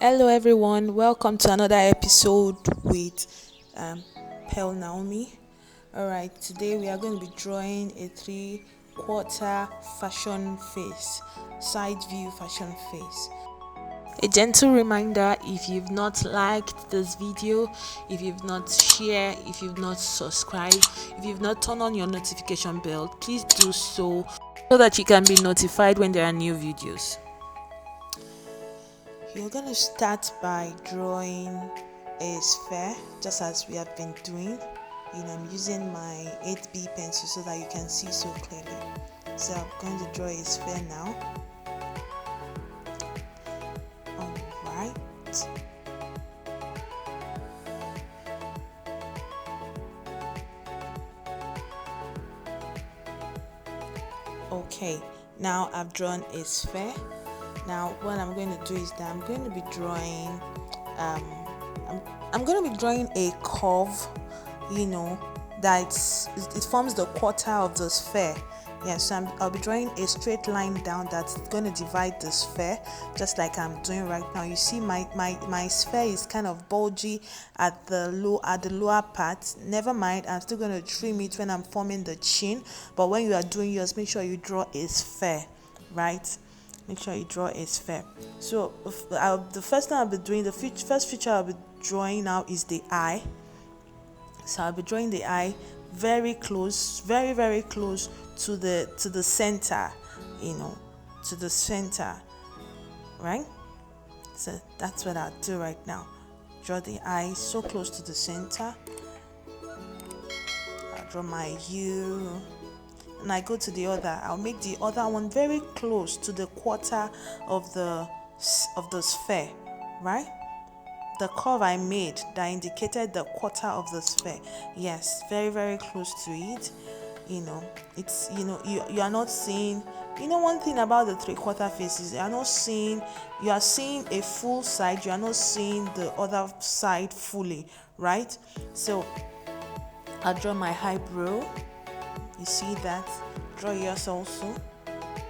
Hello, everyone. Welcome to another episode with Pearl Naomi. All right, today we are going to be drawing a three-quarter fashion face, side view fashion face. A gentle reminder: if you've not liked this video, if you've not shared, if you've not subscribed, if you've not turned on your notification bell, please do so that you can be notified when there are new videos. You're going to start by drawing a sphere, just as we have been doing. I'm using my 8B pencil so that you can see so clearly. So I'm going to draw a sphere now. Alright. Okay, now I've drawn a sphere. Now what I'm going to do is that I'm going to be drawing I'm going to be drawing a curve, that it forms the quarter of the sphere. So I'll be drawing a straight line down that's going to divide the sphere, just like I'm doing right now. You see my sphere is kind of bulgy at the lower part. Never mind, I'm still going to trim it when I'm forming the chin, but when you are doing yours, make sure you draw a sphere, right? Make sure you draw a sphere. So the first thing I'll be doing, the first feature I'll be drawing now is the eye. So I'll be drawing the eye very close, very, very close to the center, to the center, right? So that's what I'll do right now. Draw the eye so close to the center. I'll draw my U, and I go to the other. I'll make the other one very close to the quarter of the sphere, right? The curve I made that indicated the quarter of the sphere. Yes, very, very close to it. It's you are not seeing. One thing about the three-quarter faces, you are seeing a full side. You are not seeing the other side fully, right? So I'll draw my eyebrow. You see that? Draw yours also.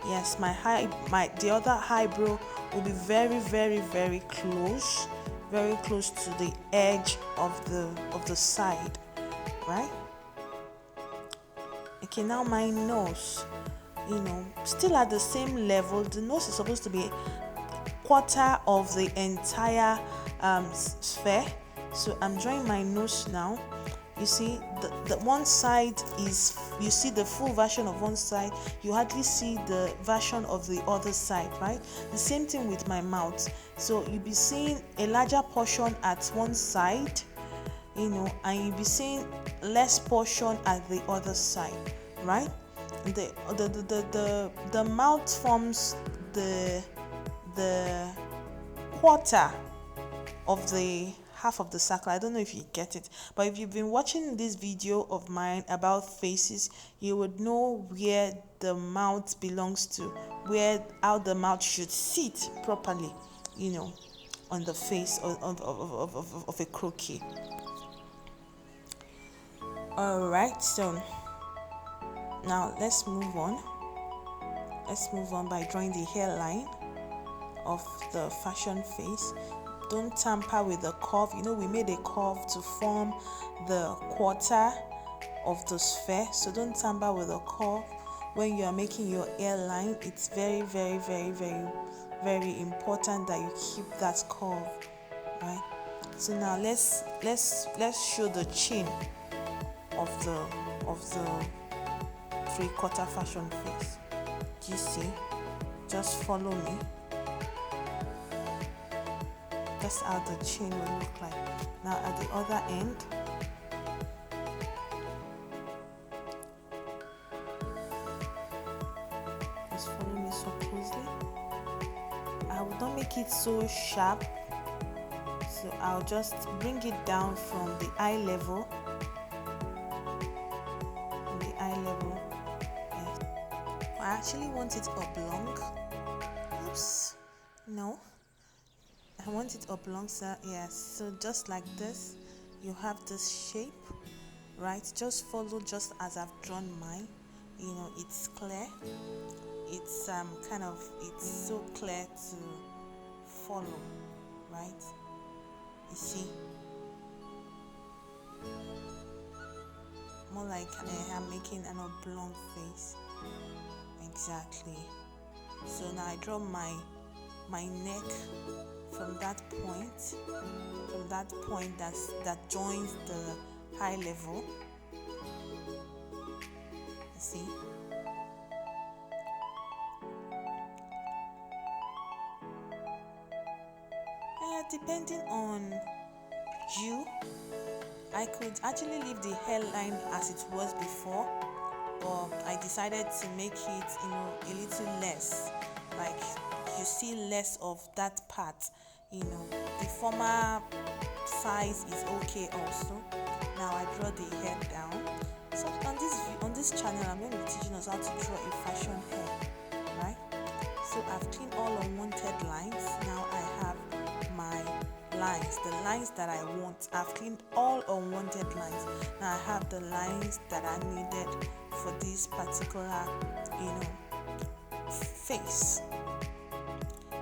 Yes, the other eyebrow will be very, very, very close to the edge of the side, right? Okay, now my nose, still at the same level. The nose is supposed to be quarter of the entire sphere. So I'm drawing my nose now. You see the one side is, you see the full version of one side, you hardly see the version of the other side, right? The same thing with my mouth. So you'll be seeing a larger portion at one side, and you'll be seeing less portion at the other side, right? The mouth forms the quarter of the half of the circle. I don't know if you get it, but if you've been watching this video of mine about faces, you would know where the mouth belongs to, how the mouth should sit properly, on the face of a croquis. All right, so now let's move on by drawing the hairline of the fashion face. Don't tamper with the curve. We made a curve to form the quarter of the sphere, so don't tamper with the curve when you are making your hairline. It's very, very, very, very, very important that you keep that curve, right? So now let's show the chin of the three-quarter fashion face. Do you see? Just follow me. That's how the chin will look like. Now at the other end, just follow me so closely. I will not make it so sharp, so I'll just bring it down from the eye level. Yes. I actually want it oblong. Oops, no. I want it oblong, so yes. So just like this, you have this shape, right? Just follow just as I've drawn mine. It's clear. It's it's so clear to follow, right? You see, more like I'm making an oblong face. Exactly. So now I draw my neck from that point, that joins the high level. You see. Depending on you, I could actually leave the hairline as it was before, but I decided to make it, a little less. Like, you see less of that part. The former size is okay also. Now I draw the hair down. So on this channel, I'm going to be teaching us how to draw a fashion hair, right? So I've cleaned all unwanted lines. Now I have my lines, the lines that I want. I've cleaned all unwanted lines. Now I have the lines that are needed for this particular, face.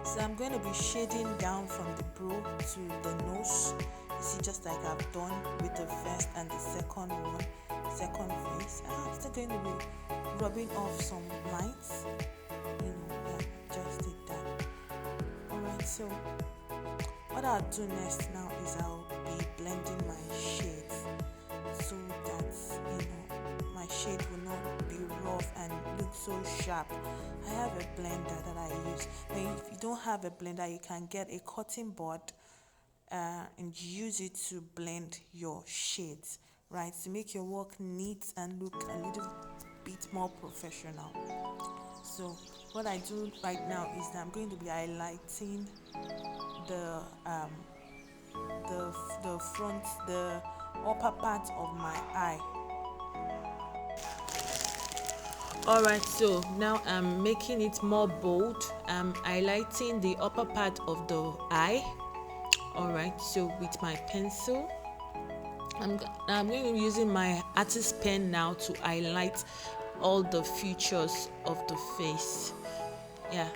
So I'm going to be shading down from the brow to the nose. You see, just like I've done with the first and the second face. I'm still going to be rubbing off some lines. Just did that. Alright, so what I'll do next now is I'll be blending my shades so that my shade will not be rough and look so sharp. I have a blender that I use. And if you don't have a blender, you can get a cutting board and use it to blend your shades, right? To make your work neat and look a little bit more professional. So what I do right now is that I'm going to be highlighting the upper part of my eye. Alright, so now I'm making it more bold. I'm highlighting the upper part of the eye. Alright, so with my pencil, I'm going to be using my artist pen now to highlight all the features of the face. Yeah,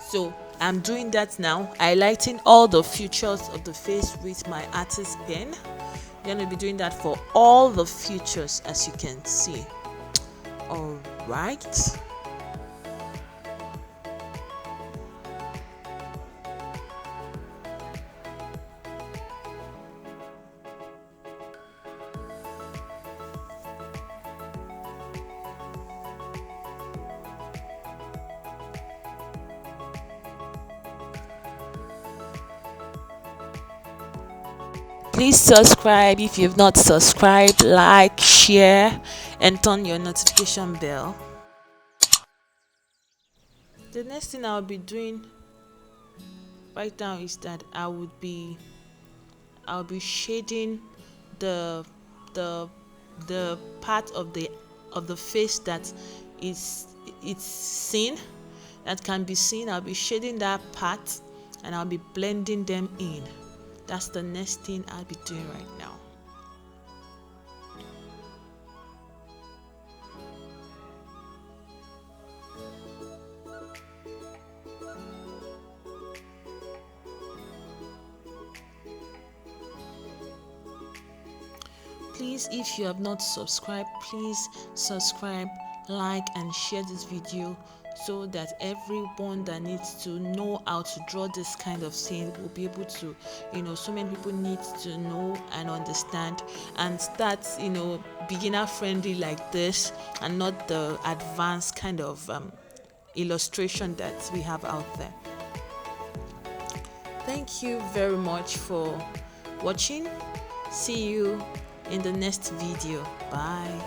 so I'm doing that now, highlighting all the features of the face with my artist pen. I'm going to be doing that for all the features, as you can see. All right. Please subscribe if you've not subscribed, like, share, and turn your notification bell. The next thing I'll be doing right now is that I'll be shading the part of the face that it's seen, that can be seen. I'll be shading that part and I'll be blending them in. That's the next thing I'll be doing right now. Please, if you have not subscribed, please subscribe, like, and share this video so that everyone that needs to know how to draw this kind of thing will be able to, so many people need to know and understand and start, beginner friendly like this and not the advanced kind of illustration that we have out there. Thank you very much for watching. See you in the next video. Bye.